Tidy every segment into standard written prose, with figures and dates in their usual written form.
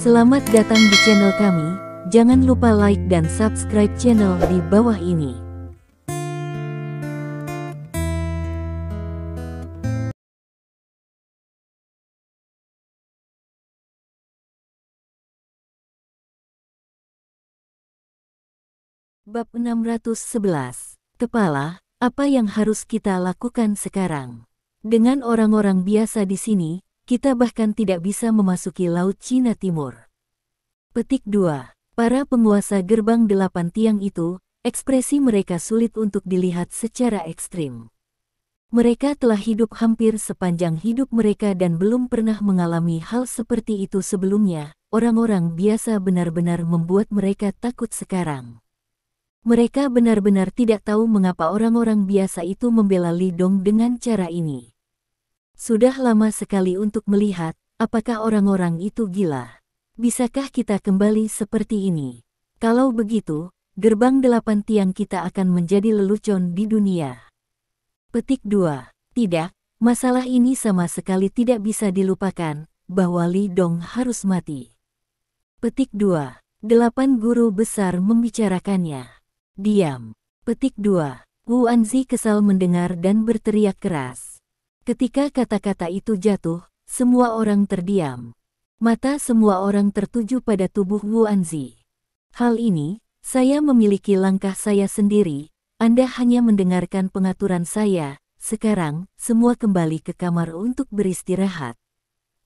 Selamat datang di channel kami, jangan lupa like dan subscribe channel di bawah ini. Bab 611. Kepala, apa yang harus kita lakukan sekarang? Dengan orang-orang biasa di sini, kita bahkan tidak bisa memasuki Laut Cina Timur. Petik 2. Para penguasa gerbang 8 tiang itu, ekspresi mereka sulit untuk dilihat secara ekstrim. Mereka telah hidup hampir sepanjang hidup mereka dan belum pernah mengalami hal seperti itu sebelumnya. Orang-orang biasa benar-benar membuat mereka takut sekarang. Mereka benar-benar tidak tahu mengapa orang-orang biasa itu membela Li Dong dengan cara ini. Sudah lama sekali untuk melihat, apakah orang-orang itu gila. Bisakah kita kembali seperti ini? Kalau begitu, gerbang 8 tiang kita akan menjadi lelucon di dunia. Petik 2. Tidak, masalah ini sama sekali tidak bisa dilupakan, bahwa Li Dong harus mati. Petik 2. 8 guru besar membicarakannya. Diam. Petik 2. Wu Anzi kesal mendengar dan berteriak keras. Ketika kata-kata itu jatuh, semua orang terdiam. Mata semua orang tertuju pada tubuh Wu Anzi. Hal ini, saya memiliki langkah saya sendiri, Anda hanya mendengarkan pengaturan saya. Sekarang, semua kembali ke kamar untuk beristirahat.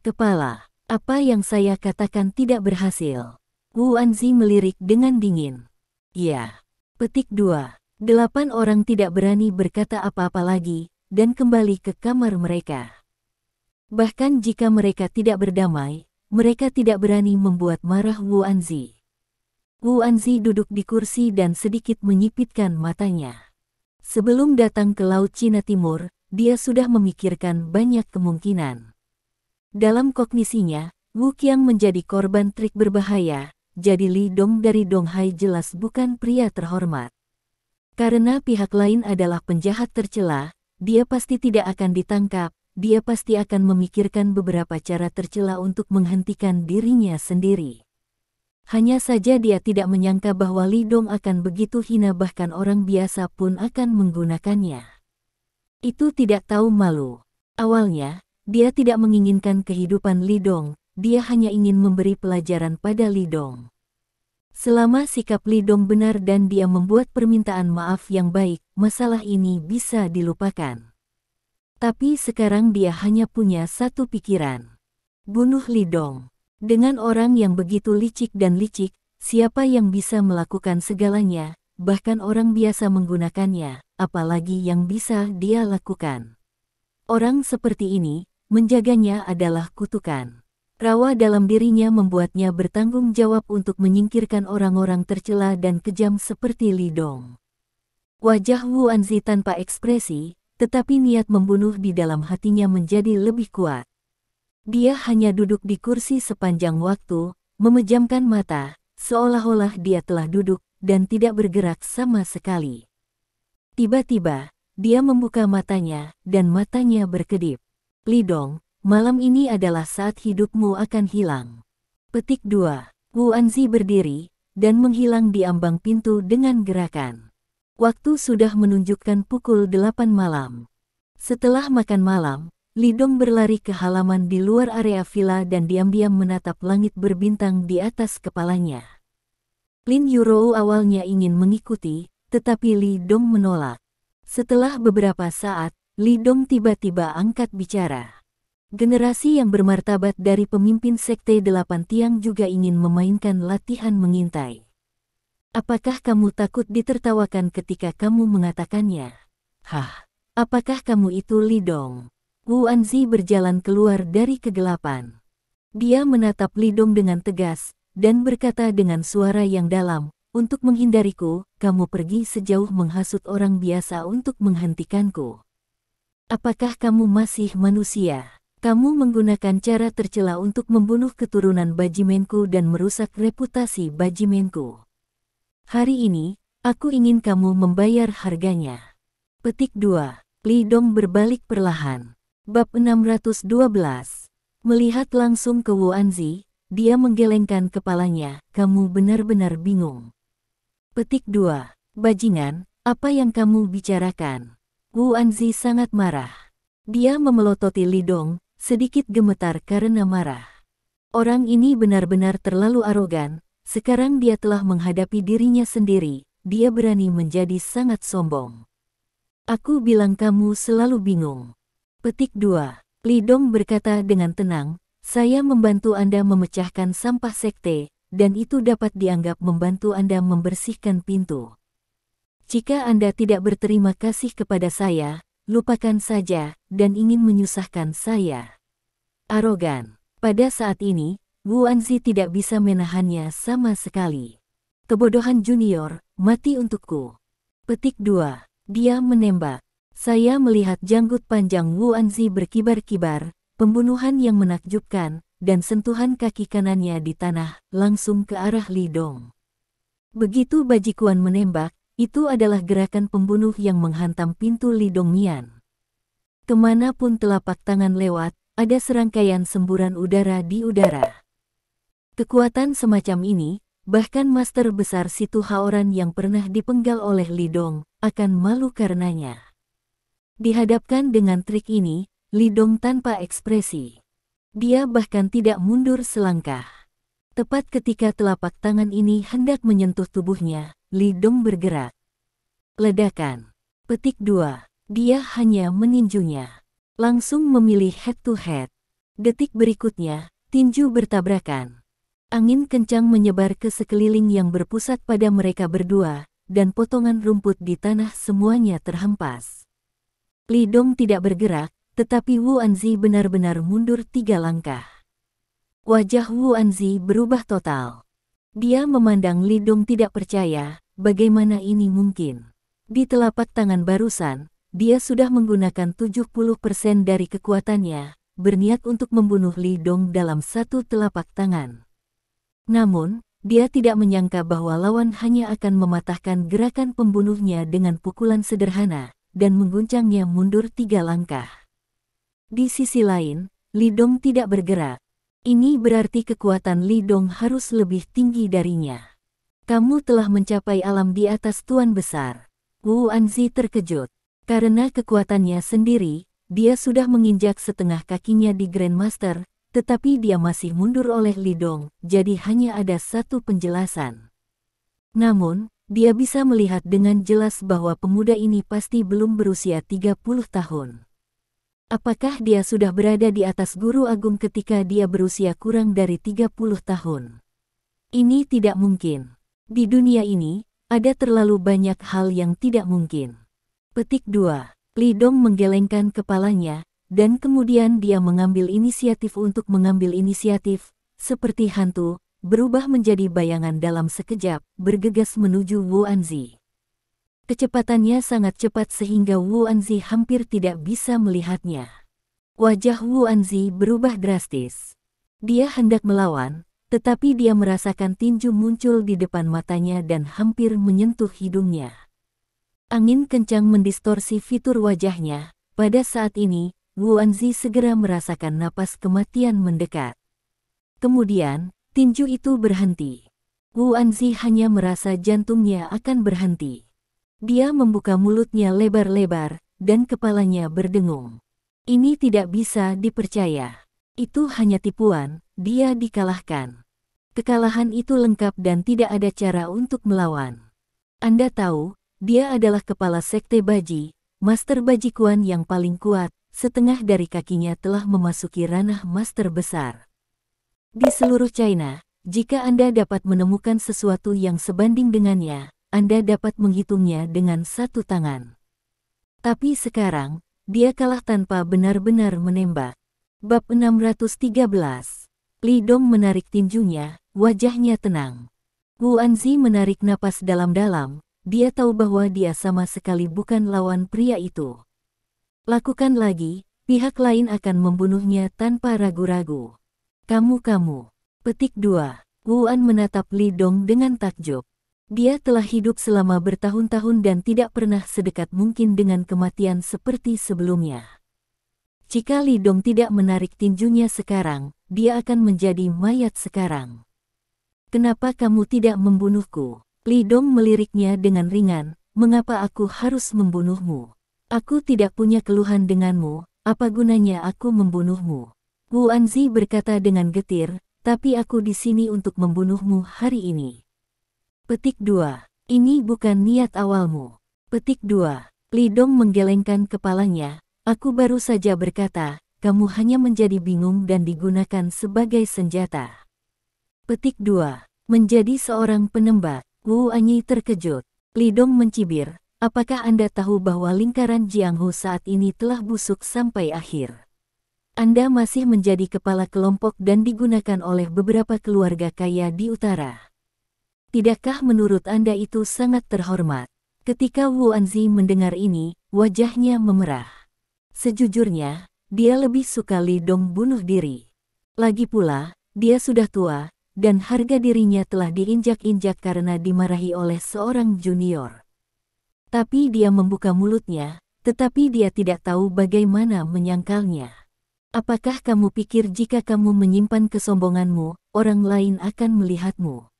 Kepala, apa yang saya katakan tidak berhasil. Wu Anzi melirik dengan dingin. Ya. Petik 2. 8 orang tidak berani berkata apa-apa lagi, dan kembali ke kamar mereka. Bahkan jika mereka tidak berdamai, mereka tidak berani membuat marah Wu Anzi. Wu Anzi duduk di kursi dan sedikit menyipitkan matanya. Sebelum datang ke Laut Cina Timur, dia sudah memikirkan banyak kemungkinan. Dalam kognisinya, Wu Qiang menjadi korban trik berbahaya, jadi Li Dong dari Donghai jelas bukan pria terhormat. Karena pihak lain adalah penjahat tercela, dia pasti tidak akan ditangkap, dia pasti akan memikirkan beberapa cara tercela untuk menghentikan dirinya sendiri. Hanya saja dia tidak menyangka bahwa Li Dong akan begitu hina, bahkan orang biasa pun akan menggunakannya. Itu tidak tahu malu. Awalnya, dia tidak menginginkan kehidupan Li Dong, dia hanya ingin memberi pelajaran pada Li Dong. Selama sikap Li Dong benar dan dia membuat permintaan maaf yang baik, masalah ini bisa dilupakan. Tapi sekarang dia hanya punya satu pikiran. Bunuh Li Dong. Dengan orang yang begitu licik dan licik, siapa yang bisa melakukan segalanya, bahkan orang biasa menggunakannya, apalagi yang bisa dia lakukan. Orang seperti ini, menjaganya adalah kutukan. Rawa dalam dirinya membuatnya bertanggung jawab untuk menyingkirkan orang-orang tercela dan kejam seperti Li Dong. Wajah Wu Anzi tanpa ekspresi, tetapi niat membunuh di dalam hatinya menjadi lebih kuat. Dia hanya duduk di kursi sepanjang waktu, memejamkan mata, seolah-olah dia telah duduk dan tidak bergerak sama sekali. Tiba-tiba, dia membuka matanya, dan matanya berkedip. Li Dong, malam ini adalah saat hidupmu akan hilang. Petik 2. Wu Anzi berdiri, dan menghilang di ambang pintu dengan gerakan. Waktu sudah menunjukkan pukul 8 malam. Setelah makan malam, Li Dong berlari ke halaman di luar area villa dan diam-diam menatap langit berbintang di atas kepalanya. Lin Yurou awalnya ingin mengikuti, tetapi Li Dong menolak. Setelah beberapa saat, Li Dong tiba-tiba angkat bicara. Generasi yang bermartabat dari pemimpin Sekte 8 Tiang juga ingin memainkan latihan mengintai. Apakah kamu takut ditertawakan ketika kamu mengatakannya? Hah, apakah kamu itu Li Dong? Wu Anzi berjalan keluar dari kegelapan. Dia menatap Li Dong dengan tegas, dan berkata dengan suara yang dalam, untuk menghindariku, kamu pergi sejauh menghasut orang biasa untuk menghentikanku. Apakah kamu masih manusia? Kamu menggunakan cara tercela untuk membunuh keturunan bajimenku dan merusak reputasi bajimenku. Hari ini, aku ingin kamu membayar harganya. Petik 2. Li Dong berbalik perlahan. Bab 612. Melihat langsung ke Wu Anzi, dia menggelengkan kepalanya, kamu benar-benar bingung. Petik 2. Bajingan, apa yang kamu bicarakan? Wu Anzi sangat marah. Dia memelototi Li Dong, sedikit gemetar karena marah. Orang ini benar-benar terlalu arogan, sekarang dia telah menghadapi dirinya sendiri, dia berani menjadi sangat sombong. Aku bilang kamu selalu bingung. Petik 2. Li Dong berkata dengan tenang, saya membantu Anda memecahkan sampah sekte, dan itu dapat dianggap membantu Anda membersihkan pintu. Jika Anda tidak berterima kasih kepada saya, lupakan saja, dan ingin menyusahkan saya. Arogan. Pada saat ini, Wu Anzi tidak bisa menahannya sama sekali. Kebodohan junior, mati untukku. Petik 2. Dia menembak. Saya melihat janggut panjang Wu Anzi berkibar-kibar, pembunuhan yang menakjubkan, dan sentuhan kaki kanannya di tanah, langsung ke arah Li Dong. Begitu Bajikuan menembak, itu adalah gerakan pembunuh yang menghantam pintu Li Dongmian. Kemanapun telapak tangan lewat, ada serangkaian semburan udara di udara. Kekuatan semacam ini, bahkan Master Besar Situ Haoran yang pernah dipenggal oleh Li Dong, akan malu karenanya. Dihadapkan dengan trik ini, Li Dong tanpa ekspresi. Dia bahkan tidak mundur selangkah. Tepat ketika telapak tangan ini hendak menyentuh tubuhnya, Li Dong bergerak. Ledakan. Petik 2. Dia hanya meninjunya. Langsung memilih head to head. Detik berikutnya, tinju bertabrakan. Angin kencang menyebar ke sekeliling yang berpusat pada mereka berdua, dan potongan rumput di tanah semuanya terhempas. Li Dong tidak bergerak, tetapi Wu Anzi benar-benar mundur 3 langkah. Wajah Wu Anzi berubah total. Dia memandang Li Dong tidak percaya, bagaimana ini mungkin. Di telapak tangan barusan, dia sudah menggunakan 70% dari kekuatannya, berniat untuk membunuh Li Dong dalam satu telapak tangan. Namun, dia tidak menyangka bahwa lawan hanya akan mematahkan gerakan pembunuhnya dengan pukulan sederhana, dan mengguncangnya mundur 3 langkah. Di sisi lain, Li Dong tidak bergerak. Ini berarti kekuatan Li Dong harus lebih tinggi darinya. Kamu telah mencapai alam di atas Tuan Besar. Wu Anzi terkejut. Karena kekuatannya sendiri, dia sudah menginjak setengah kakinya di Grandmaster, tetapi dia masih mundur oleh Li Dong, jadi hanya ada satu penjelasan. Namun, dia bisa melihat dengan jelas bahwa pemuda ini pasti belum berusia 30 tahun. Apakah dia sudah berada di atas Guru Agung ketika dia berusia kurang dari 30 tahun? Ini tidak mungkin. Di dunia ini, ada terlalu banyak hal yang tidak mungkin. Petik 2. Li Dong menggelengkan kepalanya, dan kemudian dia mengambil inisiatif untuk mengambil inisiatif, seperti hantu, berubah menjadi bayangan dalam sekejap, bergegas menuju Wu Anzi. Kecepatannya sangat cepat sehingga Wu Anzi hampir tidak bisa melihatnya. Wajah Wu Anzi berubah drastis. Dia hendak melawan, tetapi dia merasakan tinju muncul di depan matanya dan hampir menyentuh hidungnya. Angin kencang mendistorsi fitur wajahnya. Pada saat ini, Wu Anzi segera merasakan napas kematian mendekat. Kemudian, tinju itu berhenti. Wu Anzi hanya merasa jantungnya akan berhenti. Dia membuka mulutnya lebar-lebar, dan kepalanya berdengung. Ini tidak bisa dipercaya. Itu hanya tipuan, dia dikalahkan. Kekalahan itu lengkap dan tidak ada cara untuk melawan. Anda tahu, dia adalah kepala sekte Baji, Master Bajikuan yang paling kuat, setengah dari kakinya telah memasuki ranah Master Besar. Di seluruh China, jika Anda dapat menemukan sesuatu yang sebanding dengannya, Anda dapat menghitungnya dengan satu tangan. Tapi sekarang, dia kalah tanpa benar-benar menembak. Bab 613. Li Dong menarik tinjunya, wajahnya tenang. Wu Anzi menarik napas dalam-dalam, dia tahu bahwa dia sama sekali bukan lawan pria itu. Lakukan lagi, pihak lain akan membunuhnya tanpa ragu-ragu. Kamu. Petik 2. Wu An menatap Li Dong dengan takjub. Dia telah hidup selama bertahun-tahun dan tidak pernah sedekat mungkin dengan kematian seperti sebelumnya. Jika Li Dong tidak menarik tinjunya sekarang, dia akan menjadi mayat sekarang. Kenapa kamu tidak membunuhku? Li Dong meliriknya dengan ringan, mengapa aku harus membunuhmu? Aku tidak punya keluhan denganmu, apa gunanya aku membunuhmu? Wu Anzi berkata dengan getir, tapi aku di sini untuk membunuhmu hari ini. Petik 2. Ini bukan niat awalmu. Petik 2. Li Dong menggelengkan kepalanya, aku baru saja berkata, kamu hanya menjadi bingung dan digunakan sebagai senjata. Petik 2. Menjadi seorang penembak. Wu Anyi terkejut. Li Dong mencibir, apakah Anda tahu bahwa lingkaran Jianghu saat ini telah busuk sampai akhir? Anda masih menjadi kepala kelompok dan digunakan oleh beberapa keluarga kaya di utara. Tidakkah menurut Anda itu sangat terhormat? Ketika Wu Anzi mendengar ini, wajahnya memerah. Sejujurnya, dia lebih suka Li Dong bunuh diri. Lagi pula, dia sudah tua, dan harga dirinya telah diinjak-injak karena dimarahi oleh seorang junior. Tapi dia membuka mulutnya, tetapi dia tidak tahu bagaimana menyangkalnya. Apakah kamu pikir jika kamu menyimpan kesombonganmu, orang lain akan melihatmu?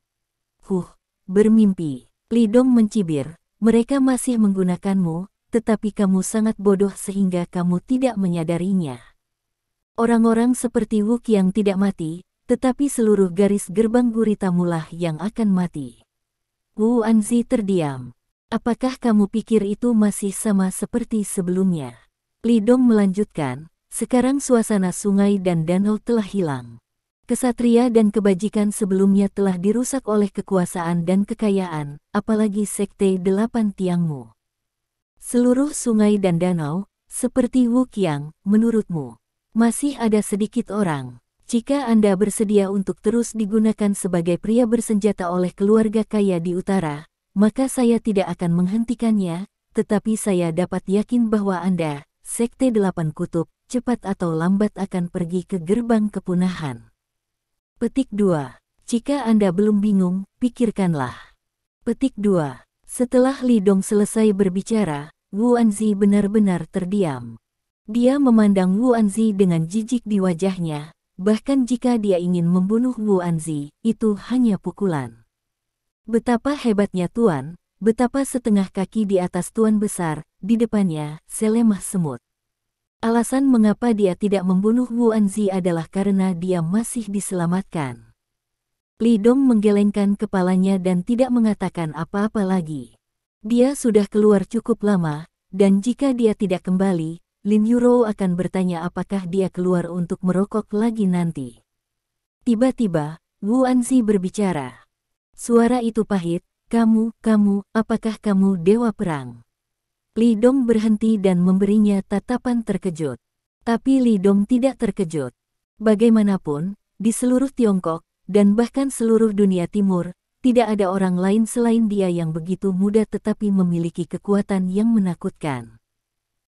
Bermimpi. Li Dong mencibir, mereka masih menggunakanmu, tetapi kamu sangat bodoh sehingga kamu tidak menyadarinya. Orang-orang seperti Wu Qiang tidak mati, tetapi seluruh garis gerbang guritamulah yang akan mati. Wu Anzi terdiam. Apakah kamu pikir itu masih sama seperti sebelumnya? Li Dong melanjutkan, sekarang suasana sungai dan danau telah hilang. Kesatria dan kebajikan sebelumnya telah dirusak oleh kekuasaan dan kekayaan, apalagi sekte 8 tiangmu. Seluruh sungai dan danau, seperti Wu Qiang, menurutmu, masih ada sedikit orang. Jika Anda bersedia untuk terus digunakan sebagai pria bersenjata oleh keluarga kaya di utara, maka saya tidak akan menghentikannya, tetapi saya dapat yakin bahwa Anda, sekte 8 kutub, cepat atau lambat akan pergi ke gerbang kepunahan. Petik 2. Jika Anda belum bingung, pikirkanlah. Petik 2. Setelah Li Dong selesai berbicara, Wu Anzi benar-benar terdiam. Dia memandang Wu Anzi dengan jijik di wajahnya, bahkan jika dia ingin membunuh Wu Anzi, itu hanya pukulan. Betapa hebatnya Tuan, betapa setengah kaki di atas Tuan besar, di depannya, selemah semut. Alasan mengapa dia tidak membunuh Wu Anzi adalah karena dia masih diselamatkan. Li Dong menggelengkan kepalanya dan tidak mengatakan apa-apa lagi. Dia sudah keluar cukup lama, dan jika dia tidak kembali, Lin Yurou akan bertanya apakah dia keluar untuk merokok lagi nanti. Tiba-tiba, Wu Anzi berbicara. Suara itu pahit, kamu, apakah kamu dewa perang? Li Dong berhenti dan memberinya tatapan terkejut. Tapi Li Dong tidak terkejut. Bagaimanapun, di seluruh Tiongkok, dan bahkan seluruh dunia timur, tidak ada orang lain selain dia yang begitu muda tetapi memiliki kekuatan yang menakutkan.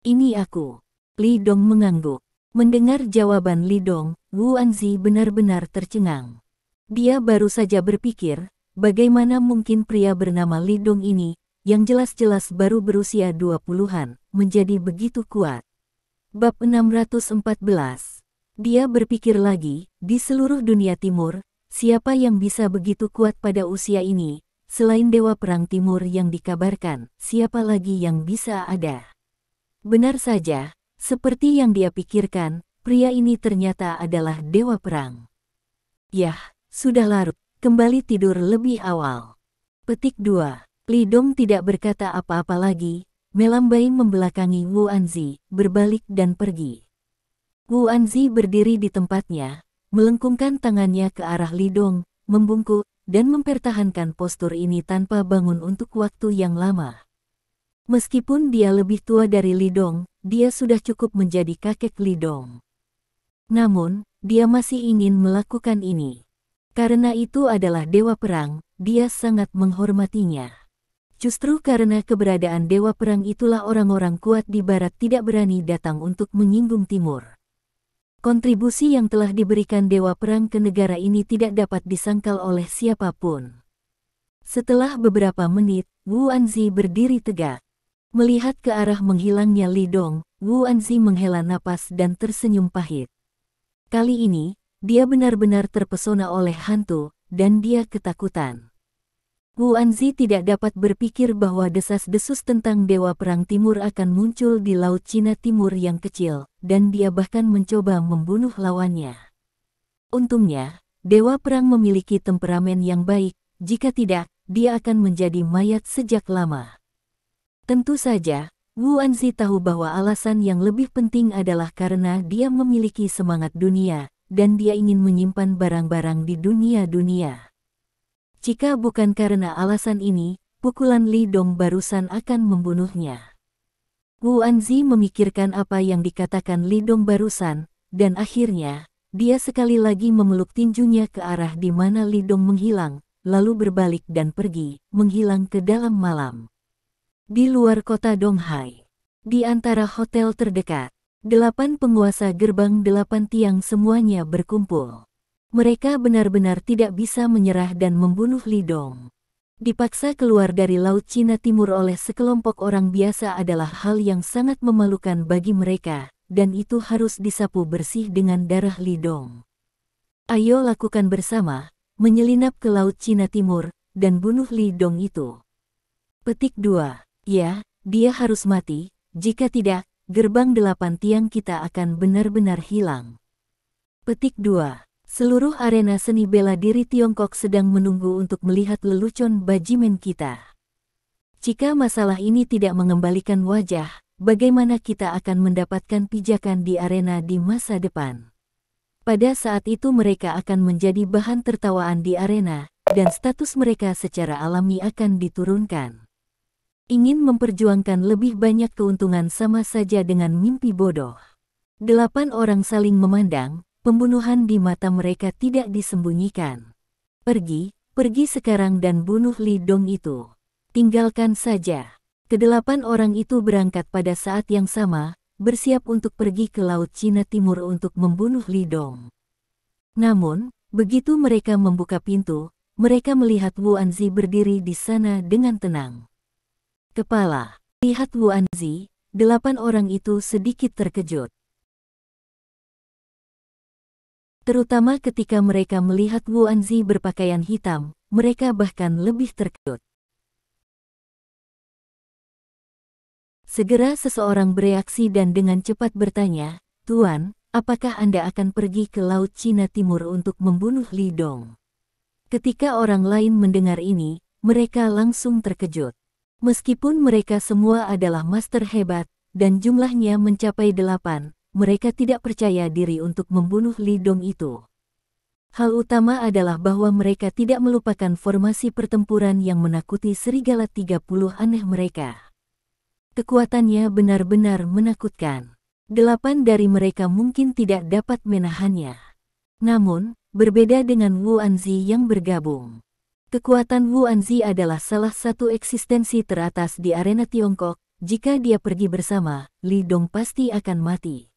Ini aku. Li Dong mengangguk. Mendengar jawaban Li Dong, Wu Anzi benar-benar tercengang. Dia baru saja berpikir, bagaimana mungkin pria bernama Li Dong ini, yang jelas-jelas baru berusia 20-an, menjadi begitu kuat. Bab 614. Dia berpikir lagi, di seluruh dunia timur, siapa yang bisa begitu kuat pada usia ini, selain Dewa Perang Timur yang dikabarkan, siapa lagi yang bisa ada? Benar saja, seperti yang dia pikirkan, pria ini ternyata adalah Dewa Perang. Yah, sudah larut, kembali tidur lebih awal. Petik 2. Li Dong tidak berkata apa-apa lagi, melambai membelakangi Wu Anzi, berbalik dan pergi. Wu Anzi berdiri di tempatnya, melengkungkan tangannya ke arah Li Dong, membungkuk, dan mempertahankan postur ini tanpa bangun untuk waktu yang lama. Meskipun dia lebih tua dari Li Dong, dia sudah cukup menjadi kakek Li Dong. Namun, dia masih ingin melakukan ini. Karena itu adalah dewa perang, dia sangat menghormatinya. Justru karena keberadaan dewa perang itulah orang-orang kuat di barat tidak berani datang untuk menyinggung timur. Kontribusi yang telah diberikan dewa perang ke negara ini tidak dapat disangkal oleh siapapun. Setelah beberapa menit, Wu Anzi berdiri tegak. Melihat ke arah menghilangnya Li Dong, Wu Anzi menghela napas dan tersenyum pahit. Kali ini, dia benar-benar terpesona oleh hantu, dan dia ketakutan. Wu Anzi tidak dapat berpikir bahwa desas-desus tentang Dewa Perang Timur akan muncul di Laut Cina Timur yang kecil, dan dia bahkan mencoba membunuh lawannya. Untungnya, Dewa Perang memiliki temperamen yang baik, jika tidak, dia akan menjadi mayat sejak lama. Tentu saja, Wu Anzi tahu bahwa alasan yang lebih penting adalah karena dia memiliki semangat dunia, dan dia ingin menyimpan barang-barang di dunia-dunia. Jika bukan karena alasan ini, pukulan Li Dong barusan akan membunuhnya. Wu Anzi memikirkan apa yang dikatakan Li Dong barusan, dan akhirnya, dia sekali lagi memeluk tinjunya ke arah di mana Li Dong menghilang, lalu berbalik dan pergi, menghilang ke dalam malam. Di luar kota Donghai, di antara hotel terdekat, 8 penguasa gerbang 8 tiang semuanya berkumpul. Mereka benar-benar tidak bisa menyerah dan membunuh Li Dong. Dipaksa keluar dari Laut Cina Timur oleh sekelompok orang biasa adalah hal yang sangat memalukan bagi mereka, dan itu harus disapu bersih dengan darah Li Dong. Ayo lakukan bersama, menyelinap ke Laut Cina Timur, dan bunuh Li Dong itu. Petik 2. Ya, dia harus mati, jika tidak, gerbang 8 tiang kita akan benar-benar hilang. Petik 2. Seluruh arena seni bela diri Tiongkok sedang menunggu untuk melihat lelucon bajimen kita. Jika masalah ini tidak mengembalikan wajah, bagaimana kita akan mendapatkan pijakan di arena di masa depan? Pada saat itu mereka akan menjadi bahan tertawaan di arena, dan status mereka secara alami akan diturunkan. Ingin memperjuangkan lebih banyak keuntungan sama saja dengan mimpi bodoh. 8 orang saling memandang, pembunuhan di mata mereka tidak disembunyikan. Pergi sekarang dan bunuh Li Dong itu. Tinggalkan saja. Ke-8 orang itu berangkat pada saat yang sama, bersiap untuk pergi ke Laut Cina Timur untuk membunuh Li Dong. Namun, begitu mereka membuka pintu, mereka melihat Wu Anzi berdiri di sana dengan tenang. Kepala, lihat Wu Anzi, 8 orang itu sedikit terkejut. Terutama ketika mereka melihat Wu Anzi berpakaian hitam, mereka bahkan lebih terkejut. Segera seseorang bereaksi dan dengan cepat bertanya, "Tuan, apakah Anda akan pergi ke Laut Cina Timur untuk membunuh Li Dong?" Ketika orang lain mendengar ini, mereka langsung terkejut. Meskipun mereka semua adalah master hebat, dan jumlahnya mencapai 8, mereka tidak percaya diri untuk membunuh Li Dong itu. Hal utama adalah bahwa mereka tidak melupakan formasi pertempuran yang menakuti serigala 30 aneh mereka. Kekuatannya benar-benar menakutkan. 8 dari mereka mungkin tidak dapat menahannya. Namun, berbeda dengan Wu Anzi yang bergabung. Kekuatan Wu Anzi adalah salah satu eksistensi teratas di arena Tiongkok. Jika dia pergi bersama, Li Dong pasti akan mati.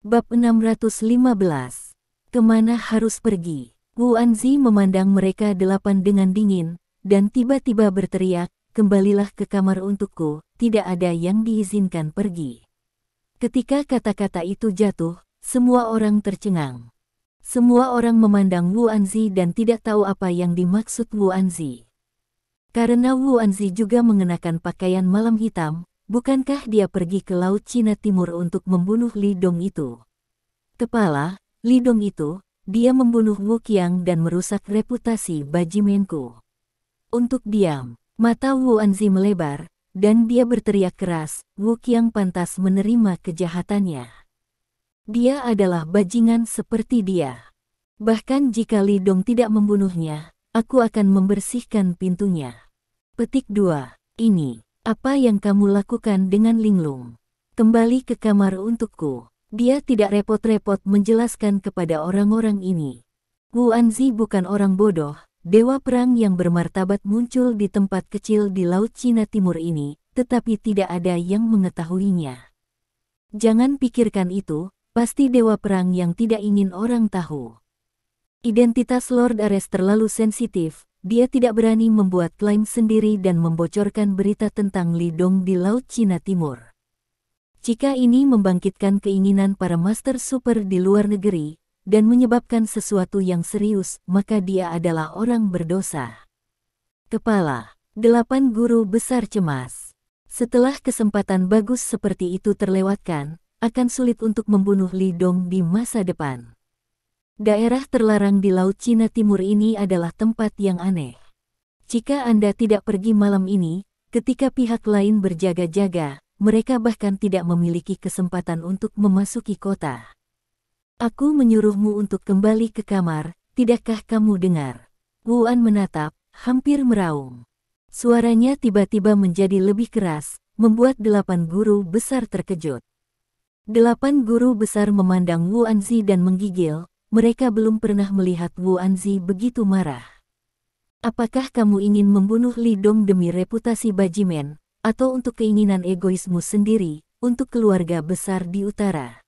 Bab 615. Kemana harus pergi? Wu Anzi memandang mereka 8 dengan dingin, dan tiba-tiba berteriak, "Kembalilah ke kamar untukku, tidak ada yang diizinkan pergi." Ketika kata-kata itu jatuh, semua orang tercengang. Semua orang memandang Wu Anzi dan tidak tahu apa yang dimaksud Wu Anzi. Karena Wu Anzi juga mengenakan pakaian malam hitam, bukankah dia pergi ke Laut Cina Timur untuk membunuh Li Dong itu? Kepala, Li Dong itu, dia membunuh Wu Qiang dan merusak reputasi bajimenku. Untuk diam, mata Wu Anzi melebar, dan dia berteriak keras, "Wu Qiang pantas menerima kejahatannya. Dia adalah bajingan seperti dia. Bahkan jika Li Dong tidak membunuhnya, aku akan membersihkan pintunya." Petik 2. Ini, apa yang kamu lakukan dengan Linglung? Kembali ke kamar untukku. Dia tidak repot-repot menjelaskan kepada orang-orang ini. Wu Anzi bukan orang bodoh, dewa perang yang bermartabat muncul di tempat kecil di Laut Cina Timur ini, tetapi tidak ada yang mengetahuinya. Jangan pikirkan itu. Pasti dewa perang yang tidak ingin orang tahu. Identitas Lord Ares terlalu sensitif, dia tidak berani membuat klaim sendiri dan membocorkan berita tentang Li Dong di Laut Cina Timur. Jika ini membangkitkan keinginan para Master Super di luar negeri, dan menyebabkan sesuatu yang serius, maka dia adalah orang berdosa. Kepala 8 Guru Besar cemas. Setelah kesempatan bagus seperti itu terlewatkan, akan sulit untuk membunuh Li Dong di masa depan. Daerah terlarang di Laut Cina Timur ini adalah tempat yang aneh. Jika Anda tidak pergi malam ini, ketika pihak lain berjaga-jaga, mereka bahkan tidak memiliki kesempatan untuk memasuki kota. Aku menyuruhmu untuk kembali ke kamar, tidakkah kamu dengar? Wuan menatap, hampir meraung. Suaranya tiba-tiba menjadi lebih keras, membuat 8 guru besar terkejut. 8 guru besar memandang Wuanzi dan menggigil, mereka belum pernah melihat Wuanzi begitu marah. Apakah kamu ingin membunuh Li Dong demi reputasi Bajimen, atau untuk keinginan egoismu sendiri, untuk keluarga besar di utara?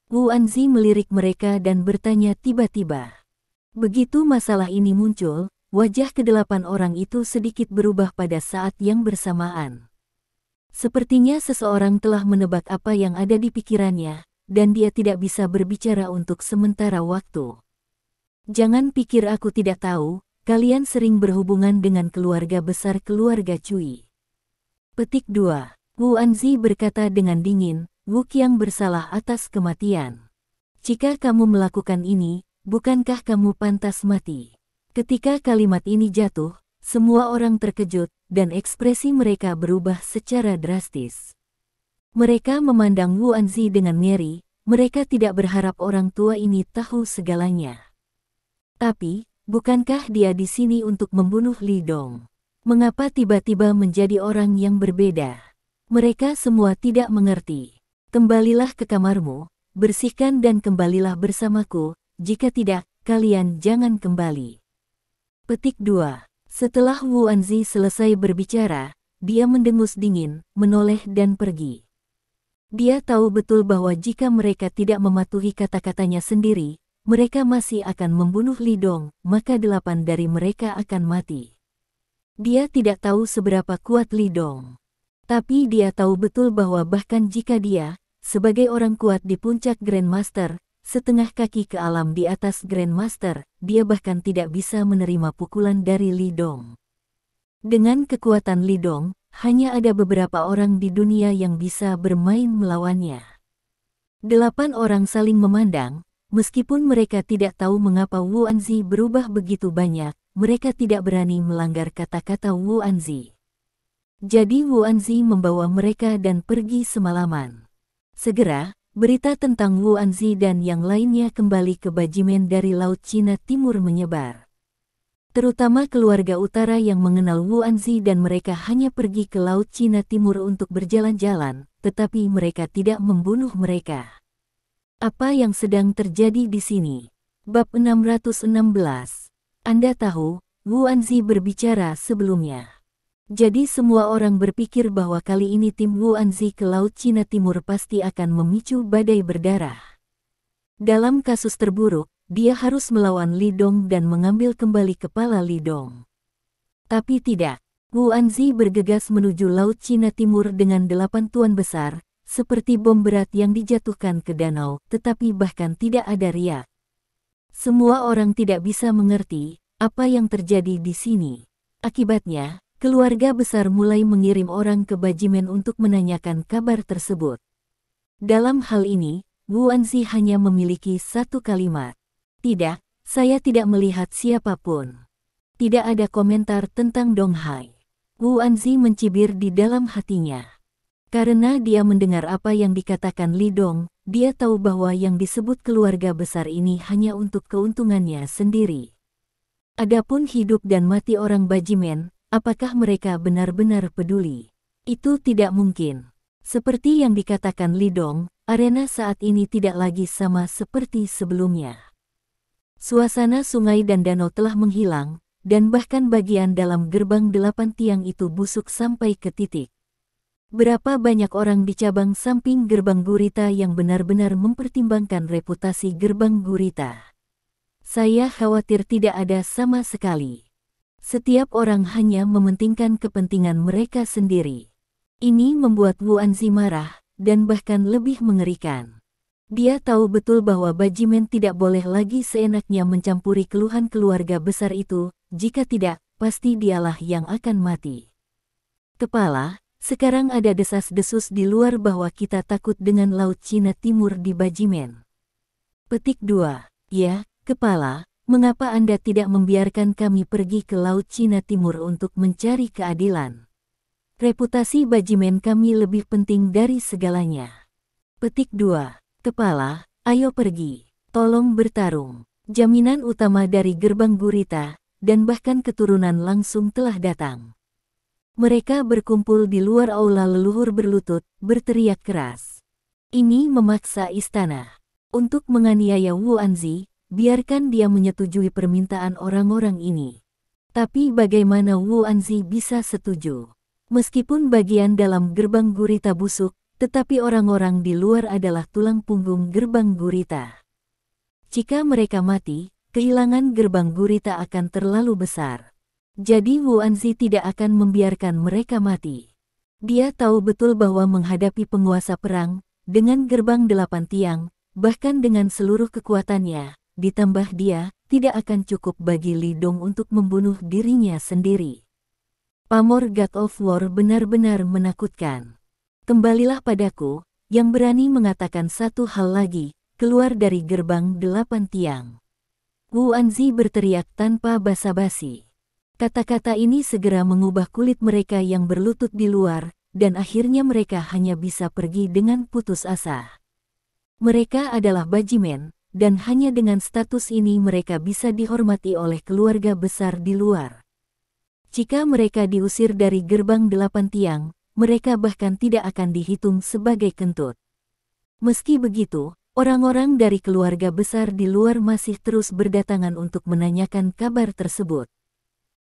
Wuanzi melirik mereka dan bertanya tiba-tiba. Begitu masalah ini muncul, wajah ke-8 orang itu sedikit berubah pada saat yang bersamaan. Sepertinya seseorang telah menebak apa yang ada di pikirannya, dan dia tidak bisa berbicara untuk sementara waktu. Jangan pikir aku tidak tahu, kalian sering berhubungan dengan keluarga besar keluarga Cui. Petik 2. Wuanzi berkata dengan dingin, Wu Qiang bersalah atas kematian. Jika kamu melakukan ini, bukankah kamu pantas mati? Ketika kalimat ini jatuh, semua orang terkejut, dan ekspresi mereka berubah secara drastis. Mereka memandang Wuanzi dengan ngeri, mereka tidak berharap orang tua ini tahu segalanya. Tapi, bukankah dia di sini untuk membunuh Li Dong? Mengapa tiba-tiba menjadi orang yang berbeda? Mereka semua tidak mengerti. Kembalilah ke kamarmu, bersihkan dan kembalilah bersamaku, jika tidak, kalian jangan kembali. Petik 2. Setelah Wuanzi selesai berbicara, dia mendengus dingin, menoleh dan pergi. Dia tahu betul bahwa jika mereka tidak mematuhi kata-katanya sendiri, mereka masih akan membunuh Li Dong, maka 8 dari mereka akan mati. Dia tidak tahu seberapa kuat Li Dong. Tapi dia tahu betul bahwa bahkan jika dia, sebagai orang kuat di puncak Grandmaster, setengah kaki ke alam di atas Grandmaster, dia bahkan tidak bisa menerima pukulan dari Li Dong. Dengan kekuatan Li Dong, hanya ada beberapa orang di dunia yang bisa bermain melawannya. 8 orang saling memandang, meskipun mereka tidak tahu mengapa Wuanzi berubah begitu banyak, mereka tidak berani melanggar kata-kata Wuanzi. Jadi Wuanzi membawa mereka dan pergi semalaman. Segera, berita tentang Wuanzi dan yang lainnya kembali ke Bajimen dari Laut Cina Timur menyebar. Terutama keluarga utara yang mengenal Wuanzi dan mereka hanya pergi ke Laut Cina Timur untuk berjalan-jalan, tetapi mereka tidak membunuh mereka. Apa yang sedang terjadi di sini? Bab 616. Anda tahu, Wuanzi berbicara sebelumnya. Jadi semua orang berpikir bahwa kali ini tim Wuanzi ke Laut Cina Timur pasti akan memicu badai berdarah. Dalam kasus terburuk, dia harus melawan Li Dong dan mengambil kembali kepala Li Dong. Tapi tidak. Wuanzi bergegas menuju Laut Cina Timur dengan 8 tuan besar, seperti bom berat yang dijatuhkan ke danau, tetapi bahkan tidak ada riak. Semua orang tidak bisa mengerti apa yang terjadi di sini. Akibatnya, keluarga besar mulai mengirim orang ke Bajimen untuk menanyakan kabar tersebut. Dalam hal ini, Wuanzi hanya memiliki satu kalimat. Tidak, saya tidak melihat siapapun. Tidak ada komentar tentang Dong Hai. Wuanzi mencibir di dalam hatinya. Karena dia mendengar apa yang dikatakan Li Dong, dia tahu bahwa yang disebut keluarga besar ini hanya untuk keuntungannya sendiri. Adapun hidup dan mati orang Bajimen, apakah mereka benar-benar peduli? Itu tidak mungkin. Seperti yang dikatakan Li Dong, arena saat ini tidak lagi sama seperti sebelumnya. Suasana sungai dan danau telah menghilang, dan bahkan bagian dalam gerbang 8 tiang itu busuk sampai ke titik. Berapa banyak orang di cabang samping gerbang gurita yang benar-benar mempertimbangkan reputasi gerbang gurita? Saya khawatir tidak ada sama sekali. Setiap orang hanya mementingkan kepentingan mereka sendiri. Ini membuat Wuanzi marah, dan bahkan lebih mengerikan. Dia tahu betul bahwa Bajimen tidak boleh lagi seenaknya mencampuri keluhan keluarga besar itu, jika tidak, pasti dialah yang akan mati. Kepala, sekarang ada desas-desus di luar bahwa kita takut dengan Laut Cina Timur di Bajimen. Petik 2. Ya, Kepala, mengapa Anda tidak membiarkan kami pergi ke Laut Cina Timur untuk mencari keadilan? Reputasi Bajimen kami lebih penting dari segalanya. Petik 2. Kepala, ayo pergi. Tolong bertarung. Jaminan utama dari gerbang gurita, dan bahkan keturunan langsung telah datang. Mereka berkumpul di luar aula leluhur berlutut, berteriak keras. Ini memaksa istana untuk menganiaya Wu Anzi, biarkan dia menyetujui permintaan orang-orang ini. Tapi bagaimana Wu Anzi bisa setuju? Meskipun bagian dalam gerbang gurita busuk, tetapi orang-orang di luar adalah tulang punggung gerbang gurita. Jika mereka mati, kehilangan gerbang gurita akan terlalu besar. Jadi Wu Anzi tidak akan membiarkan mereka mati. Dia tahu betul bahwa menghadapi penguasa perang, dengan gerbang 8 tiang, bahkan dengan seluruh kekuatannya, ditambah dia, tidak akan cukup bagi Li Dong untuk membunuh dirinya sendiri. Pamor God of War benar-benar menakutkan. Kembalilah padaku, yang berani mengatakan satu hal lagi, keluar dari gerbang 8 tiang. Wu Anzi berteriak tanpa basa-basi. Kata-kata ini segera mengubah kulit mereka yang berlutut di luar, dan akhirnya mereka hanya bisa pergi dengan putus asa. Mereka adalah Bajimen, dan hanya dengan status ini mereka bisa dihormati oleh keluarga besar di luar. Jika mereka diusir dari gerbang 8 tiang, mereka bahkan tidak akan dihitung sebagai kentut. Meski begitu, orang-orang dari keluarga besar di luar masih terus berdatangan untuk menanyakan kabar tersebut.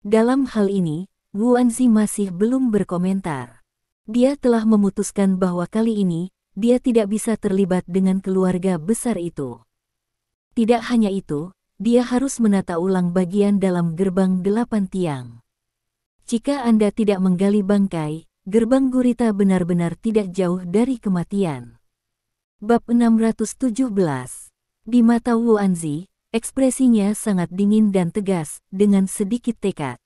Dalam hal ini, Wu Anzi masih belum berkomentar. Dia telah memutuskan bahwa kali ini, dia tidak bisa terlibat dengan keluarga besar itu. Tidak hanya itu, dia harus menata ulang bagian dalam gerbang 8 tiang. Jika Anda tidak menggali bangkai, gerbang gurita benar-benar tidak jauh dari kematian. Bab 617. Di mata Wu Anzi, ekspresinya sangat dingin dan tegas, dengan sedikit tekad.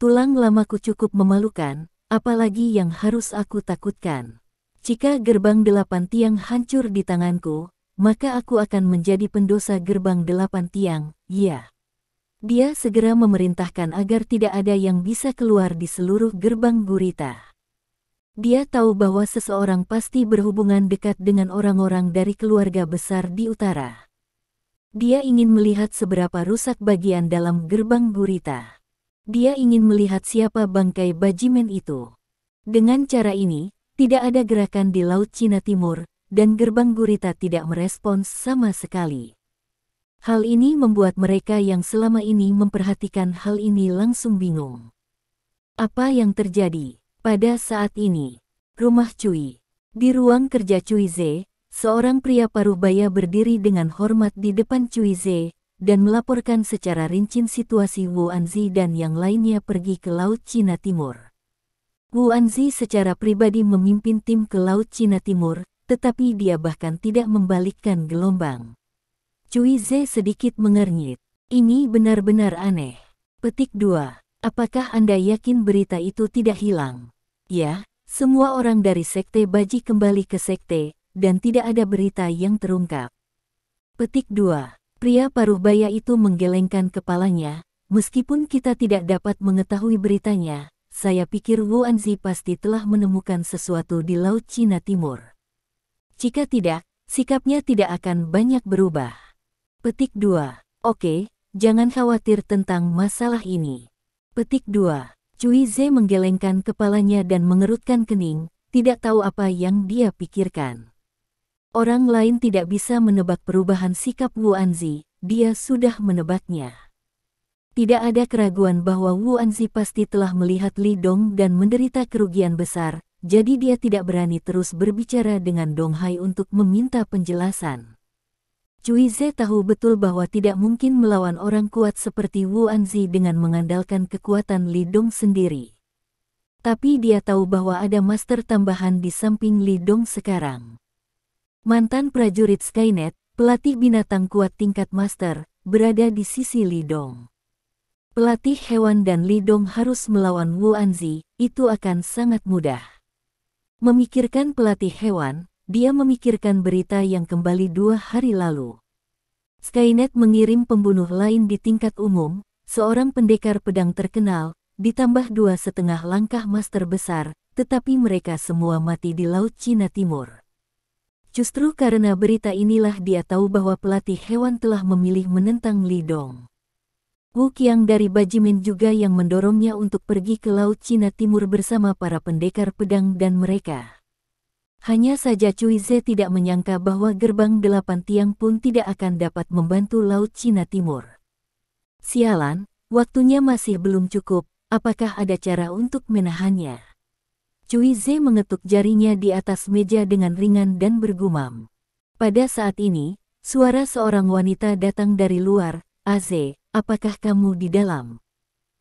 Tulang lamaku cukup memalukan, apalagi yang harus aku takutkan. Jika gerbang 8 tiang hancur di tanganku, maka aku akan menjadi pendosa gerbang 8 tiang, ya. Dia segera memerintahkan agar tidak ada yang bisa keluar di seluruh gerbang gurita. Dia tahu bahwa seseorang pasti berhubungan dekat dengan orang-orang dari keluarga besar di utara. Dia ingin melihat seberapa rusak bagian dalam gerbang gurita. Dia ingin melihat siapa bangkai Bajimen itu. Dengan cara ini, tidak ada gerakan di Laut Cina Timur, dan gerbang gurita tidak merespons sama sekali. Hal ini membuat mereka yang selama ini memperhatikan hal ini langsung bingung. Apa yang terjadi? Pada saat ini, rumah Cui. Di ruang kerja Cui Ze, seorang pria paruh baya berdiri dengan hormat di depan Cui Ze, dan melaporkan secara rinci situasi Wu Anzi dan yang lainnya pergi ke Laut Cina Timur. Wu Anzi secara pribadi memimpin tim ke Laut Cina Timur, tetapi dia bahkan tidak membalikkan gelombang. Cui Ze sedikit mengernyit. Ini benar-benar aneh. Petik 2. Apakah Anda yakin berita itu tidak hilang? Ya, semua orang dari Sekte Baji kembali ke Sekte, dan tidak ada berita yang terungkap. Petik 2. Pria paruh baya itu menggelengkan kepalanya, meskipun kita tidak dapat mengetahui beritanya, saya pikir Wu Anzi pasti telah menemukan sesuatu di Laut Cina Timur. Jika tidak, sikapnya tidak akan banyak berubah. Petik 2. Oke, jangan khawatir tentang masalah ini. Petik 2. Cui Ze menggelengkan kepalanya dan mengerutkan kening, tidak tahu apa yang dia pikirkan. Orang lain tidak bisa menebak perubahan sikap Wu Anzi, dia sudah menebaknya. Tidak ada keraguan bahwa Wu Anzi pasti telah melihat Li Dong dan menderita kerugian besar, jadi dia tidak berani terus berbicara dengan Dong Hai untuk meminta penjelasan. Cui Ze tahu betul bahwa tidak mungkin melawan orang kuat seperti Wu Anzi dengan mengandalkan kekuatan Li Dong sendiri. Tapi dia tahu bahwa ada master tambahan di samping Li Dong sekarang. Mantan prajurit Skynet, pelatih binatang kuat tingkat master, berada di sisi Li Dong. Pelatih hewan dan Li Dong harus melawan Wu Anzi, itu akan sangat mudah. Memikirkan pelatih hewan, dia memikirkan berita yang kembali 2 hari lalu. Skynet mengirim pembunuh lain di tingkat umum, seorang pendekar pedang terkenal, ditambah 2,5 langkah master besar, tetapi mereka semua mati di Laut Cina Timur. Justru karena berita inilah dia tahu bahwa pelatih hewan telah memilih menentang Li Dong. Wu Qiang dari Bajimin juga yang mendorongnya untuk pergi ke Laut Cina Timur bersama para pendekar pedang dan mereka. Hanya saja Cui Ze tidak menyangka bahwa gerbang 8 tiang pun tidak akan dapat membantu Laut Cina Timur. Sialan, waktunya masih belum cukup, apakah ada cara untuk menahannya? Cui Ze mengetuk jarinya di atas meja dengan ringan dan bergumam. Pada saat ini, suara seorang wanita datang dari luar. Aze, apakah kamu di dalam?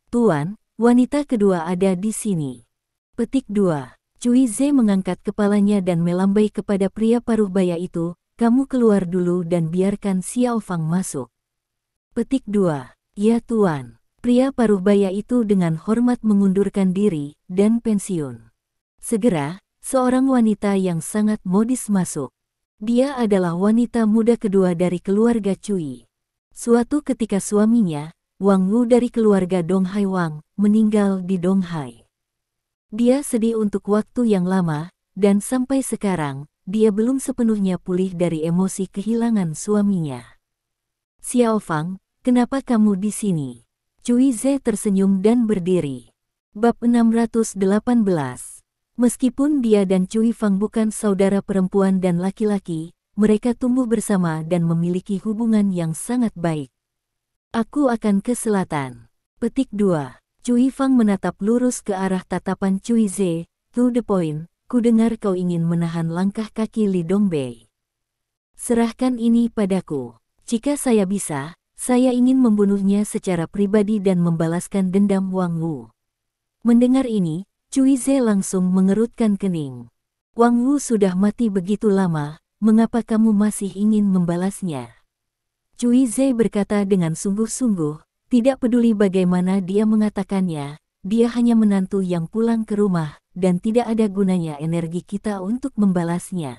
Tuan, wanita kedua ada di sini. Petik 2. Cui Ze mengangkat kepalanya dan melambai kepada pria paruh baya itu, kamu keluar dulu dan biarkan Xiao Fang masuk. Petik 2. Ya tuan. Pria paruh baya itu dengan hormat mengundurkan diri dan pensiun. Segera, seorang wanita yang sangat modis masuk. Dia adalah wanita muda kedua dari keluarga Cui. Suatu ketika suaminya, Wang Wu dari keluarga Donghai Wang, meninggal di Donghai. Dia sedih untuk waktu yang lama, dan sampai sekarang, dia belum sepenuhnya pulih dari emosi kehilangan suaminya. Xiao Fang, kenapa kamu di sini? Cui Ze tersenyum dan berdiri. Bab 618. Meskipun dia dan Cui Fang bukan saudara perempuan dan laki-laki, mereka tumbuh bersama dan memiliki hubungan yang sangat baik. Aku akan ke selatan. Petik 2. Cui Fang menatap lurus ke arah tatapan Cui Ze. To the point, ku dengar kau ingin menahan langkah kaki Li Dongbei. Serahkan ini padaku. Jika saya bisa, saya ingin membunuhnya secara pribadi dan membalaskan dendam Wang Wu. Mendengar ini, Cui Ze langsung mengerutkan kening. Wang Wu sudah mati begitu lama, mengapa kamu masih ingin membalasnya? Cui Ze berkata dengan sungguh-sungguh, tidak peduli bagaimana dia mengatakannya, dia hanya menantu yang pulang ke rumah, dan tidak ada gunanya energi kita untuk membalasnya.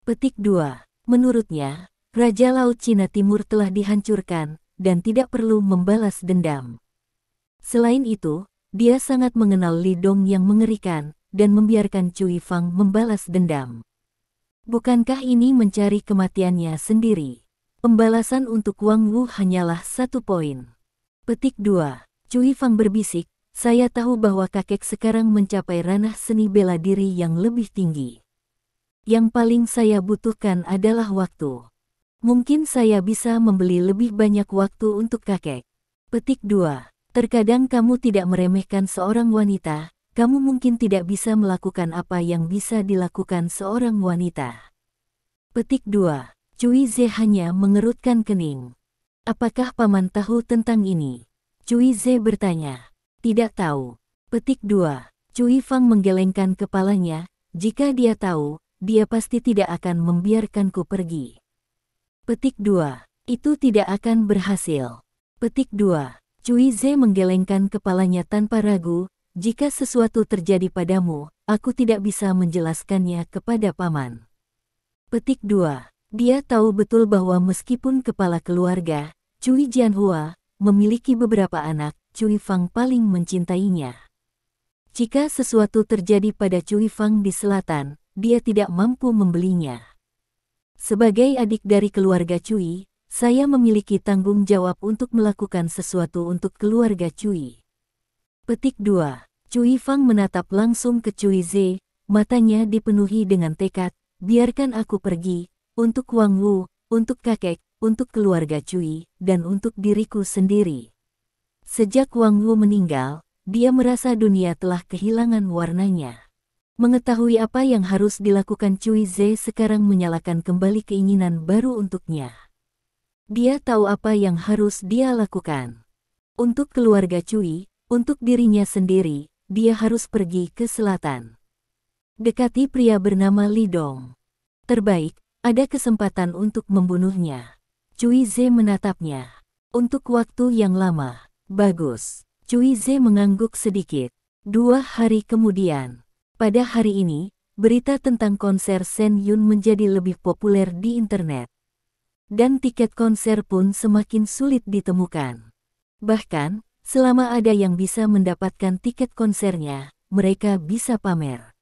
Petik 2. Menurutnya, Raja Laut Cina Timur telah dihancurkan, dan tidak perlu membalas dendam. Selain itu, dia sangat mengenal Li Dong yang mengerikan, dan membiarkan Cui Fang membalas dendam. Bukankah ini mencari kematiannya sendiri? Pembalasan untuk Wang Wu hanyalah 1 poin. Petik 2. Cui Fang berbisik, saya tahu bahwa kakek sekarang mencapai ranah seni bela diri yang lebih tinggi. Yang paling saya butuhkan adalah waktu. Mungkin saya bisa membeli lebih banyak waktu untuk kakek. Petik 2. Terkadang kamu tidak meremehkan seorang wanita, kamu mungkin tidak bisa melakukan apa yang bisa dilakukan seorang wanita. Petik 2. Cui Ze hanya mengerutkan kening. Apakah paman tahu tentang ini? Cui Ze bertanya. Tidak tahu. Petik 2. Cui Fang menggelengkan kepalanya, jika dia tahu, dia pasti tidak akan membiarkanku pergi. Petik 2. Itu tidak akan berhasil. Petik 2. Cui Ze menggelengkan kepalanya tanpa ragu, jika sesuatu terjadi padamu, aku tidak bisa menjelaskannya kepada paman. Petik 2. Dia tahu betul bahwa meskipun kepala keluarga, Cui Jianhua, memiliki beberapa anak, Cui Fang paling mencintainya. Jika sesuatu terjadi pada Cui Fang di selatan, dia tidak mampu membelinya. Sebagai adik dari keluarga Cui, saya memiliki tanggung jawab untuk melakukan sesuatu untuk keluarga Cui. Petik 2. Cui Fang menatap langsung ke Cui Ze, matanya dipenuhi dengan tekad, biarkan aku pergi, untuk Wang Wu, untuk kakek, untuk keluarga Cui, dan untuk diriku sendiri. Sejak Wang Wu meninggal, dia merasa dunia telah kehilangan warnanya. Mengetahui apa yang harus dilakukan Cui Ze sekarang menyalakan kembali keinginan baru untuknya. Dia tahu apa yang harus dia lakukan. Untuk keluarga Cui, untuk dirinya sendiri, dia harus pergi ke selatan. Dekati pria bernama Li Dong. Terbaik, ada kesempatan untuk membunuhnya. Cui Ze menatapnya. Untuk waktu yang lama. Bagus. Cui Ze mengangguk sedikit. 2 hari kemudian. Pada hari ini, berita tentang konser Shen Yun menjadi lebih populer di internet. Dan tiket konser pun semakin sulit ditemukan. Bahkan, selama ada yang bisa mendapatkan tiket konsernya, mereka bisa pamer.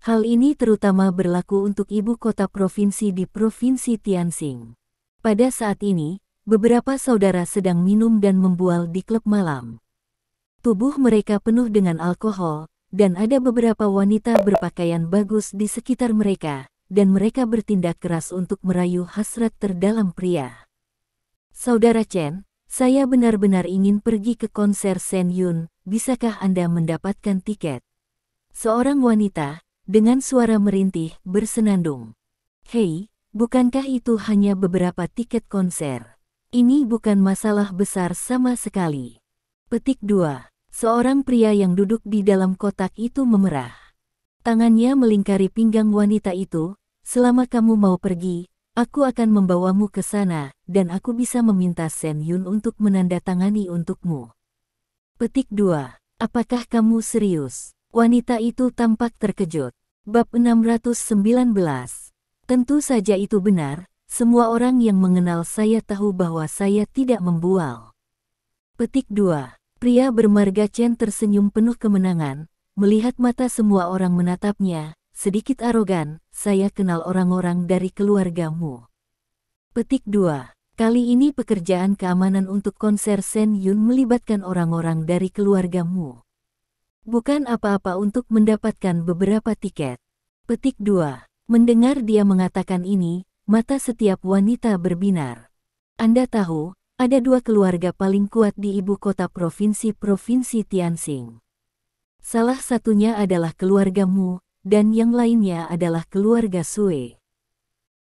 Hal ini terutama berlaku untuk ibu kota provinsi di Provinsi Tianxing. Pada saat ini, beberapa saudara sedang minum dan membual di klub malam. Tubuh mereka penuh dengan alkohol, dan ada beberapa wanita berpakaian bagus di sekitar mereka, dan mereka bertindak keras untuk merayu hasrat terdalam pria. Saudara Chen, saya benar-benar ingin pergi ke konser Shen Yun, bisakah Anda mendapatkan tiket? Seorang wanita, dengan suara merintih, bersenandung. Hei, bukankah itu hanya beberapa tiket konser? Ini bukan masalah besar sama sekali. Petik 2. Seorang pria yang duduk di dalam kotak itu memerah. Tangannya melingkari pinggang wanita itu. Selama kamu mau pergi, aku akan membawamu ke sana, dan aku bisa meminta Shen Yun untuk menandatangani untukmu. Petik 2. Apakah kamu serius? Wanita itu tampak terkejut. Bab 619. Tentu saja itu benar, semua orang yang mengenal saya tahu bahwa saya tidak membual. Petik 2. Pria bermarga Chen tersenyum penuh kemenangan, melihat mata semua orang menatapnya, sedikit arogan, saya kenal orang-orang dari keluargamu. Petik 2. Kali ini pekerjaan keamanan untuk konser Shen Yun melibatkan orang-orang dari keluargamu. Bukan apa-apa untuk mendapatkan beberapa tiket. Petik 2. Mendengar dia mengatakan ini, mata setiap wanita berbinar. Anda tahu, ada 2 keluarga paling kuat di ibu kota provinsi Tianxing. Salah satunya adalah keluargamu, dan yang lainnya adalah keluarga Sui.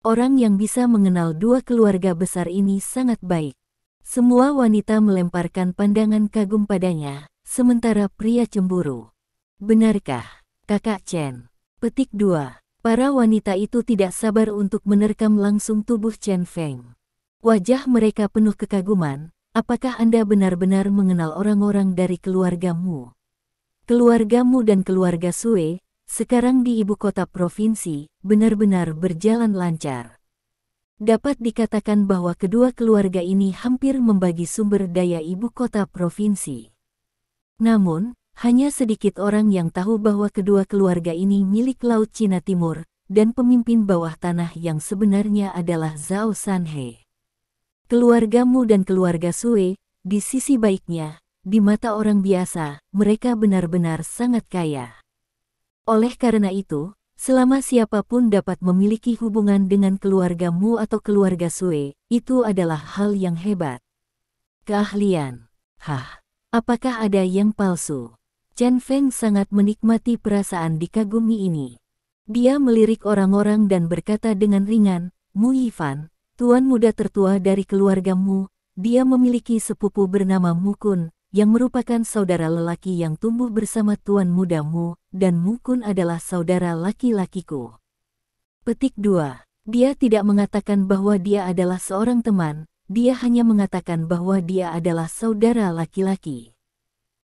Orang yang bisa mengenal 2 keluarga besar ini sangat baik. Semua wanita melemparkan pandangan kagum padanya, sementara pria cemburu. Benarkah, Kakak Chen? Petik 2. Para wanita itu tidak sabar untuk menerkam langsung tubuh Chen Feng. Wajah mereka penuh kekaguman. Apakah Anda benar-benar mengenal orang-orang dari keluargamu? Keluargamu dan keluarga Sui, sekarang di ibu kota provinsi, benar-benar berjalan lancar. Dapat dikatakan bahwa kedua keluarga ini hampir membagi sumber daya ibu kota provinsi. Namun, hanya sedikit orang yang tahu bahwa kedua keluarga ini milik Laut Cina Timur, dan pemimpin bawah tanah yang sebenarnya adalah Zhao Sanhe. Keluargamu dan keluarga Sui, di sisi baiknya, di mata orang biasa, mereka benar-benar sangat kaya. Oleh karena itu, selama siapapun dapat memiliki hubungan dengan keluargamu atau keluarga Sui, itu adalah hal yang hebat. Keahlian. Apakah ada yang palsu? Chen Feng sangat menikmati perasaan dikagumi ini. Dia melirik orang-orang dan berkata dengan ringan, Mu Yifan, tuan muda tertua dari keluargamu, dia memiliki sepupu bernama Mukun, yang merupakan saudara lelaki yang tumbuh bersama tuan mudamu, dan Mukun adalah saudara laki-lakiku. Petik 2. Dia tidak mengatakan bahwa dia adalah seorang teman, dia hanya mengatakan bahwa dia adalah saudara laki-laki.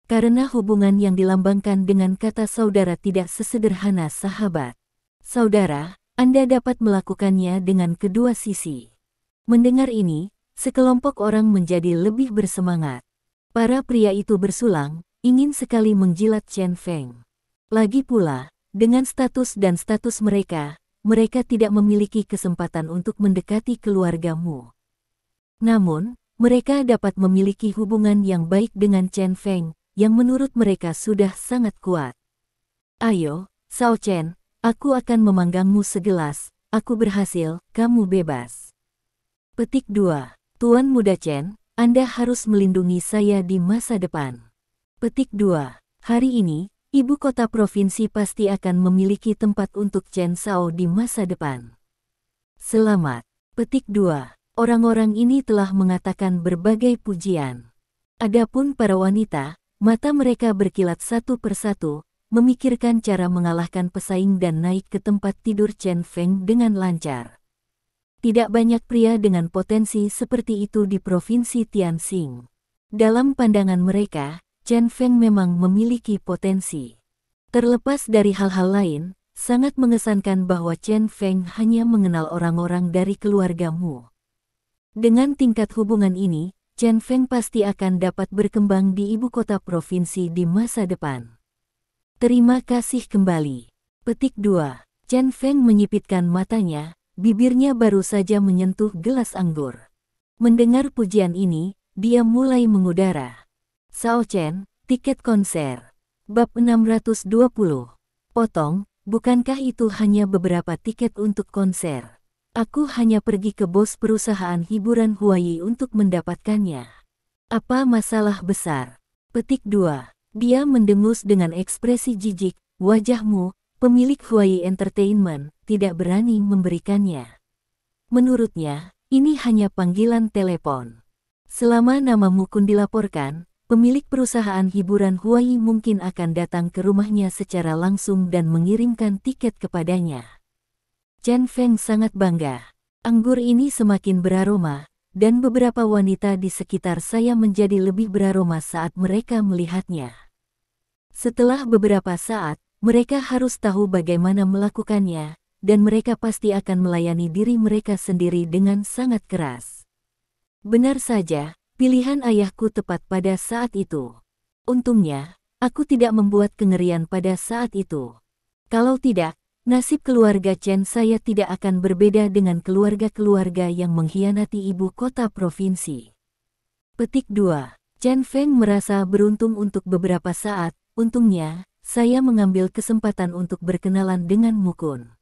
Karena hubungan yang dilambangkan dengan kata saudara tidak sesederhana sahabat. Saudara, Anda dapat melakukannya dengan kedua sisi. Mendengar ini, sekelompok orang menjadi lebih bersemangat. Para pria itu bersulang, ingin sekali menjilat Chen Feng. Lagi pula, dengan status dan status mereka, mereka tidak memiliki kesempatan untuk mendekati keluargamu. Namun, mereka dapat memiliki hubungan yang baik dengan Chen Feng, yang menurut mereka sudah sangat kuat. Ayo, Sao Chen, aku akan memanggangmu segelas, aku berhasil, kamu bebas. Petik 2. Tuan Muda Chen, Anda harus melindungi saya di masa depan. Petik 2. Hari ini, ibu kota provinsi pasti akan memiliki tempat untuk Chen Sao di masa depan. Selamat. Petik 2. Orang-orang ini telah mengatakan berbagai pujian. Adapun para wanita, Mata mereka berkilat satu persatu, memikirkan cara mengalahkan pesaing dan naik ke tempat tidur Chen Feng dengan lancar. Tidak banyak pria dengan potensi seperti itu di Provinsi Tianxing. Dalam pandangan mereka, Chen Feng memang memiliki potensi. Terlepas dari hal-hal lain, sangat mengesankan bahwa Chen Feng hanya mengenal orang-orang dari keluargamu. Dengan tingkat hubungan ini, Chen Feng pasti akan dapat berkembang di ibu kota provinsi di masa depan. Terima kasih kembali. Petik 2. Chen Feng menyipitkan matanya, bibirnya baru saja menyentuh gelas anggur. Mendengar pujian ini, dia mulai mengudara. Sao Chen, tiket konser. Bab 620. Potong, bukankah itu hanya beberapa tiket untuk konser? Aku hanya pergi ke bos perusahaan hiburan Huayi untuk mendapatkannya. Apa masalah besar? Petik 2. Dia mendengus dengan ekspresi jijik. Wajahmu, pemilik Huayi Entertainment, tidak berani memberikannya. Menurutnya, ini hanya panggilan telepon. Selama nama Mukun dilaporkan, pemilik perusahaan hiburan Huayi mungkin akan datang ke rumahnya secara langsung dan mengirimkan tiket kepadanya. Chen Feng sangat bangga. Anggur ini semakin beraroma, dan beberapa wanita di sekitar saya menjadi lebih beraroma saat mereka melihatnya. Setelah beberapa saat, mereka harus tahu bagaimana melakukannya, dan mereka pasti akan melayani diri mereka sendiri dengan sangat keras. Benar saja, pilihan ayahku tepat pada saat itu. Untungnya, aku tidak membuat kengerian pada saat itu. Kalau tidak, nasib keluarga Chen saya tidak akan berbeda dengan keluarga-keluarga yang mengkhianati ibu kota provinsi. Petik 2. Chen Feng merasa beruntung untuk beberapa saat. Untungnya, saya mengambil kesempatan untuk berkenalan dengan Mukun.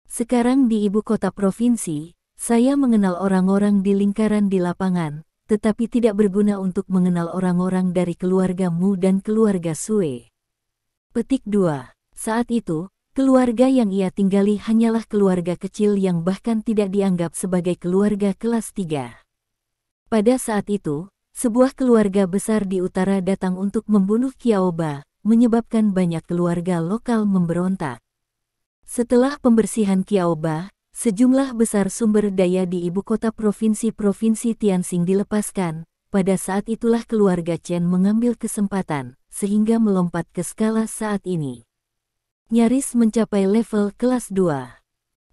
Sekarang di ibu kota provinsi, saya mengenal orang-orang di lingkaran di lapangan, tetapi tidak berguna untuk mengenal orang-orang dari keluargamu dan keluarga Sue. Petik 2. Saat itu, keluarga yang ia tinggali hanyalah keluarga kecil yang bahkan tidak dianggap sebagai keluarga kelas 3. Pada saat itu, sebuah keluarga besar di utara datang untuk membunuh Qiaoba, menyebabkan banyak keluarga lokal memberontak. Setelah pembersihan Qiaoba, sejumlah besar sumber daya di ibu kota provinsi Tianxing dilepaskan. Pada saat itulah keluarga Chen mengambil kesempatan, sehingga melompat ke skala saat ini. Nyaris mencapai level kelas 2.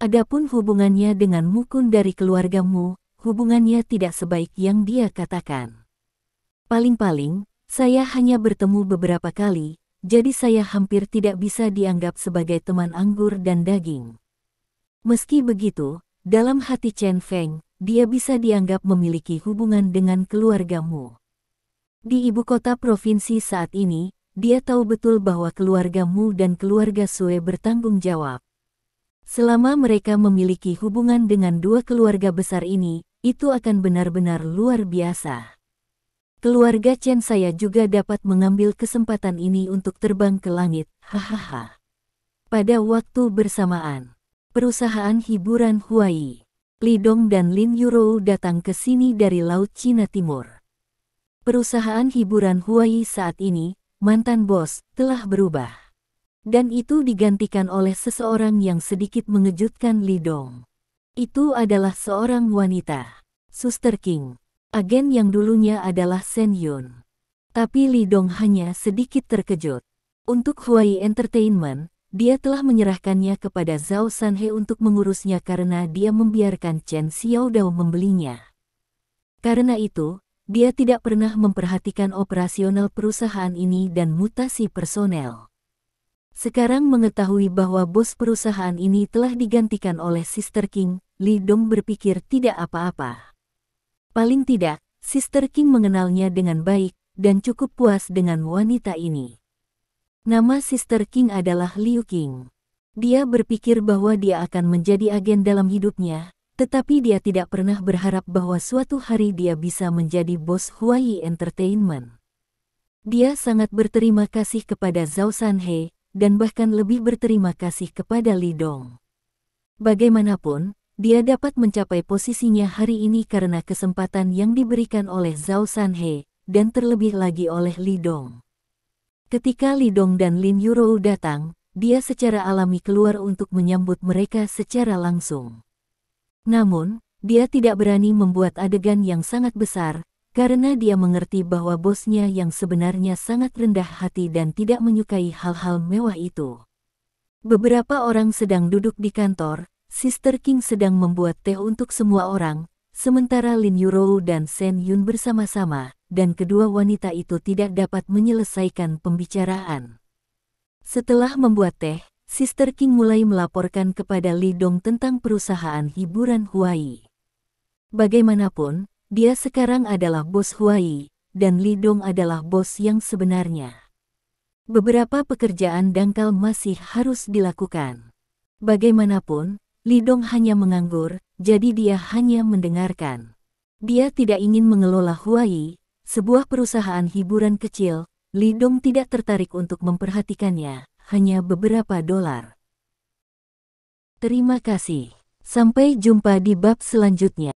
Adapun hubungannya dengan Mukun dari keluargamu, hubungannya tidak sebaik yang dia katakan. Paling-paling, saya hanya bertemu beberapa kali, jadi saya hampir tidak bisa dianggap sebagai teman anggur dan daging. Meski begitu, dalam hati Chen Feng, dia bisa dianggap memiliki hubungan dengan keluargamu. Di ibu kota provinsi saat ini, dia tahu betul bahwa keluargamu dan keluarga Sue bertanggung jawab. Selama mereka memiliki hubungan dengan dua keluarga besar ini, itu akan benar-benar luar biasa. Keluarga Chen saya juga dapat mengambil kesempatan ini untuk terbang ke langit, hahaha. Pada waktu bersamaan, perusahaan hiburan Huayi, Li Dong dan Lin Yurou datang ke sini dari Laut Cina Timur. Perusahaan hiburan Huayi saat ini, mantan bos, telah berubah. Dan itu digantikan oleh seseorang yang sedikit mengejutkan Li Dong. Itu adalah seorang wanita, Suster King. Agen yang dulunya adalah Shen Yun. Tapi Li Dong hanya sedikit terkejut. Untuk Huayi Entertainment, dia telah menyerahkannya kepada Zhao Sanhe untuk mengurusnya karena dia membiarkan Chen Xiaodao membelinya. Karena itu, dia tidak pernah memperhatikan operasional perusahaan ini dan mutasi personel. Sekarang mengetahui bahwa bos perusahaan ini telah digantikan oleh Sister King, Li Dong berpikir tidak apa-apa. Paling tidak, Sister King mengenalnya dengan baik, dan cukup puas dengan wanita ini. Nama Sister King adalah Liu Qing. Dia berpikir bahwa dia akan menjadi agen dalam hidupnya, tetapi dia tidak pernah berharap bahwa suatu hari dia bisa menjadi bos Huayi Entertainment. Dia sangat berterima kasih kepada Zhao Sanhe, dan bahkan lebih berterima kasih kepada Li Dong. Bagaimanapun, dia dapat mencapai posisinya hari ini karena kesempatan yang diberikan oleh Zhao Sanhe, dan terlebih lagi oleh Li Dong. Ketika Li Dong dan Lin Yurou datang, dia secara alami keluar untuk menyambut mereka secara langsung. Namun, dia tidak berani membuat adegan yang sangat besar, karena dia mengerti bahwa bosnya yang sebenarnya sangat rendah hati dan tidak menyukai hal-hal mewah itu. Beberapa orang sedang duduk di kantor, Sister King sedang membuat teh untuk semua orang, sementara Lin Yurou dan Shen Yun bersama-sama, dan kedua wanita itu tidak dapat menyelesaikan pembicaraan. Setelah membuat teh, Sister King mulai melaporkan kepada Li Dong tentang perusahaan hiburan Huai. Bagaimanapun, dia sekarang adalah bos Huai, dan Li Dong adalah bos yang sebenarnya. Beberapa pekerjaan dangkal masih harus dilakukan. Bagaimanapun, Li Dong hanya menganggur, jadi dia hanya mendengarkan. Dia tidak ingin mengelola Huai, sebuah perusahaan hiburan kecil. Li Dong tidak tertarik untuk memperhatikannya, hanya beberapa dolar. Terima kasih. Sampai jumpa di bab selanjutnya.